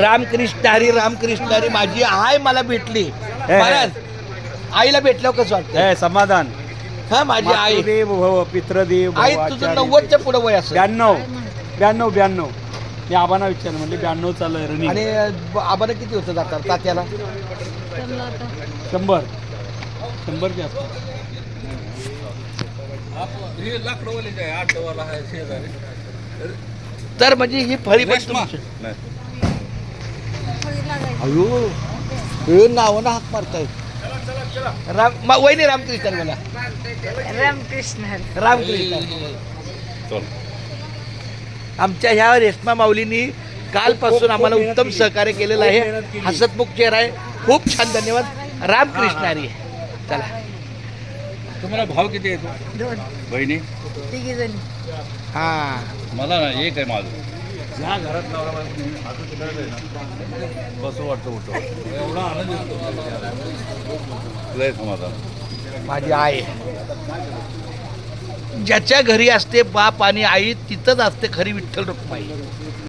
रामकृष्ण हरी रामकृष्ण हरी माझी आई मला भेटली महाराज. आईला भेटल्यावर कसं वाटतं? समाधान. हा माझी आई देव भव पितृदेव भव, आई तुझं आचार्य 90च्या पुढे वय असं 92 मी आबांना विचारलं म्हणजे 92 चालू आहे रनिंग. आणि आबाला किती होतं जातात तात्याला? 100 जास्त. तर म्हणजे ही फळी पण तुमची. अयो हे नावानं हाक मारताय. वहिनी रामकृष्ण मला रामकृष्ण. आमच्या ह्या रेश्मा माऊलींनी कालपासून आम्हाला उत्तम सहकार्य केलेलं आहे. हसतमुख चेहरा आहे. खूप छान धन्यवाद. रामकृष्ण हरी. चला तुम्हाला भाव किती येतो? 2 बहिणी 3 जणी. हा मला ना एक आहे माझं. ज्या घरात बसू वाटतं उठो एवढा आनंद लय समाधान. माझी आई ज्याच्या घरी असते बाप आणि आई तिथंच असते खरी विठ्ठल रुक्माई.